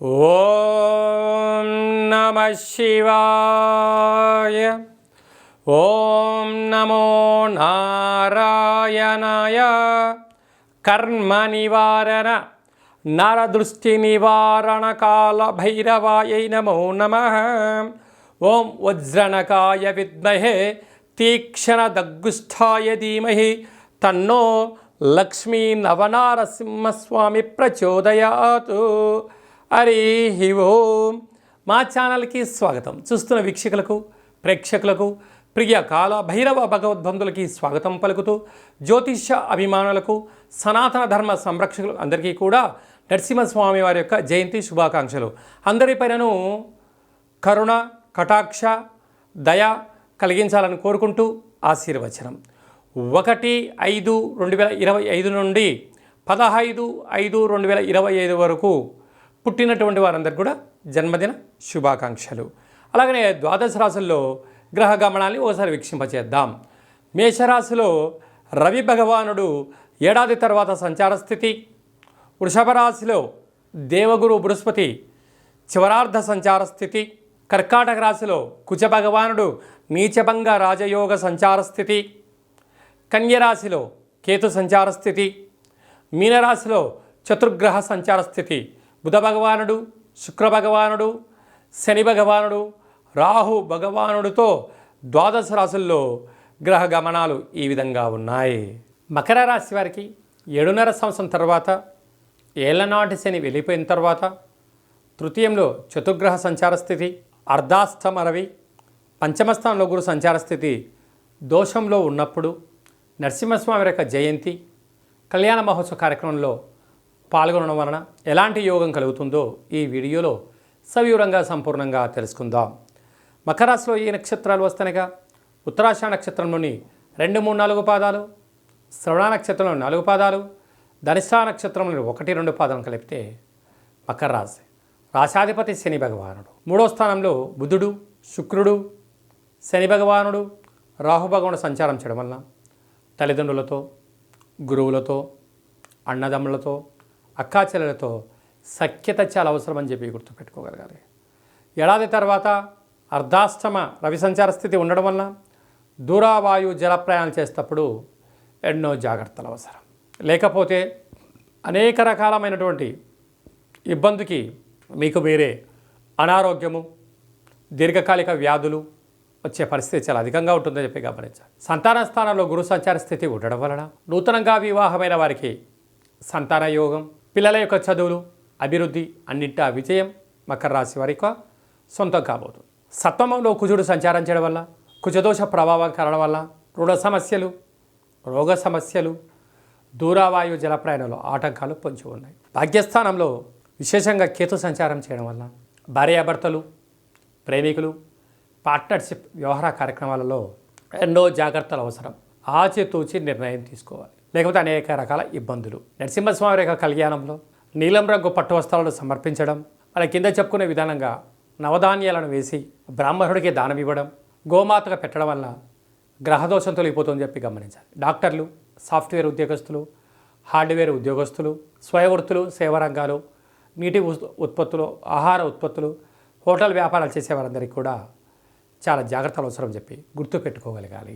ఓం నమః శివాయ. ఓం నమో నారాయణాయ. కర్మ నివారణ నరదృష్టి నివారణ కాల భైరవాయై నమో నమః. ఓం వజ్రణకాయ విద్మహే తీక్షణ దగ్గుష్ఠాయ ధీమహి తన్నో లక్ష్మీ నవనారసింహస్వామి ప్రచోదయాతు. హరి ఓం. మా ఛానల్కి స్వాగతం. చూస్తున్న వీక్షకులకు, ప్రేక్షకులకు, ప్రియ కాల భైరవ భగవద్బంధులకి స్వాగతం పలుకుతూ, జ్యోతిష్య అభిమానులకు, సనాతన ధర్మ సంరక్షకులు అందరికీ కూడా నరసింహస్వామి వారి యొక్క జయంతి శుభాకాంక్షలు. అందరిపైనను కరుణ, కటాక్ష, దయ కలిగించాలని కోరుకుంటూ ఆశీర్వచనం. 1/5/2025 నుండి 15/5/2025 వరకు పుట్టినటువంటి వారందరికీ కూడా జన్మదిన శుభాకాంక్షలు. అలాగనే ద్వాదశ రాశుల్లో గ్రహ గమనాన్ని ఒకసారి వీక్షింపచేద్దాం. మేషరాశిలో రవి భగవానుడు ఏడాది తర్వాత సంచార స్థితి. వృషభ రాశిలో దేవగురు బృహస్పతి చివరార్ధ సంచార స్థితి. కర్కాటక రాశిలో కుజ భగవానుడు నీచభంగ రాజయోగ సంచార స్థితి. కన్యరాశిలో కేతు సంచార స్థితి. మీనరాశిలో చతుర్గ్రహ సంచార స్థితి. బుధ భగవానుడు, శుక్ర భగవానుడు, శని భగవానుడు, రాహు భగవానుడితో ద్వాదశ రాశుల్లో గ్రహ గమనాలు ఈ విధంగా ఉన్నాయి. మకర రాశి వారికి 7.5 సంవత్సరం తర్వాత ఏళ్లనాటి శని వెళ్ళిపోయిన తర్వాత తృతీయంలో చతుర్గ్రహ సంచార స్థితి, అర్ధాష్టమ రవి, పంచమస్థానంలో గురు సంచార స్థితి దోషంలో ఉన్నప్పుడు నరసింహస్వామి యొక్క జయంతి కళ్యాణ మహోత్సవ కార్యక్రమంలో పాల్గొనడం వలన ఎలాంటి యోగం కలుగుతుందో ఈ వీడియోలో సవివరంగా సంపూర్ణంగా తెలుసుకుందాం. మకర రాశిలో ఏ నక్షత్రాలు వస్తాయిగా? ఉత్తరాషాఢ నక్షత్రంలోని 2, 3, 4 పాదాలు, శ్రవణ నక్షత్రంలో 4 పాదాలు, ధనిష్ఠా నక్షత్రంలోని 1, 2 పాదాలను కలిపితే మకర రాశి. రాశాధిపతి శని భగవానుడు. 3వ స్థానంలో బుధుడు, శుక్రుడు, శని భగవానుడు, రాహు భగవానుడు సంచారం చేయడం వలన తల్లిదండ్రులతో, గురువులతో, అన్నదమ్ములతో, అక్కాచెల్లెలతో సఖ్యత చాలా అవసరమని చెప్పి గుర్తుపెట్టుకోగలగాలి. ఏడాది తర్వాత అర్ధాష్టమ రవి సంచార స్థితి ఉండడం వలన దూరావాయు జల ప్రయాణం చేసేటప్పుడు ఎన్నో జాగ్రత్తలు అవసరం. లేకపోతే అనేక రకాలమైనటువంటి ఇబ్బందికి మీకు మీరే అనారోగ్యము, దీర్ఘకాలిక వ్యాధులు వచ్చే పరిస్థితి చాలా అధికంగా ఉంటుందని చెప్పి గమనించాలి. సంతాన స్థానంలో గురు సంచార స్థితి ఉండడం వలన నూతనంగా వివాహమైన వారికి సంతాన యోగం, పిల్లల యొక్క చదువులు, అభివృద్ధి, అన్నింటా విజయం మకర రాశి వారికి సొంతం కాబోతుంది. సప్తమంలో కుజుడు సంచారం చేయడం వల్ల, కుజదోష ప్రభావం కారణం వల్ల రుణ సమస్యలు, రోగ సమస్యలు, దూరావాయు జల ప్రయాణంలో ఆటంకాలు పొంచి ఉన్నాయి. భాగ్యస్థానంలో విశేషంగా కేతు సంచారం చేయడం వల్ల భార్యాభర్తలు, ప్రేమికులు, పార్ట్నర్షిప్ వ్యవహార కార్యక్రమాలలో ఎన్నో జాగ్రత్తలు అవసరం. ఆచితూచి నిర్ణయం తీసుకోవాలి, లేకపోతే అనేక రకాల ఇబ్బందులు. నరసింహస్వామి యొక్క కళ్యాణంలో నీలం రంగు పట్టు వస్త్రాలను సమర్పించడం, మన కింద చెప్పుకునే విధానంగా నవధాన్యాలను వేసి బ్రాహ్మణుడికి దానం ఇవ్వడం, గోమాతగా పెట్టడం వల్ల గ్రహదోషం తొలగిపోతుందని చెప్పి గమనించాలి. డాక్టర్లు, సాఫ్ట్వేర్ ఉద్యోగస్తులు, హార్డ్వేర్ ఉద్యోగస్తులు, స్వయవృత్తులు, సేవా రంగాలు, నీటి ఉత్పత్తులు, ఆహార ఉత్పత్తులు, హోటల్ వ్యాపారాలు చేసే వారందరికీ కూడా చాలా జాగ్రత్తలు అవసరం చెప్పి గుర్తుపెట్టుకోగలగాలి.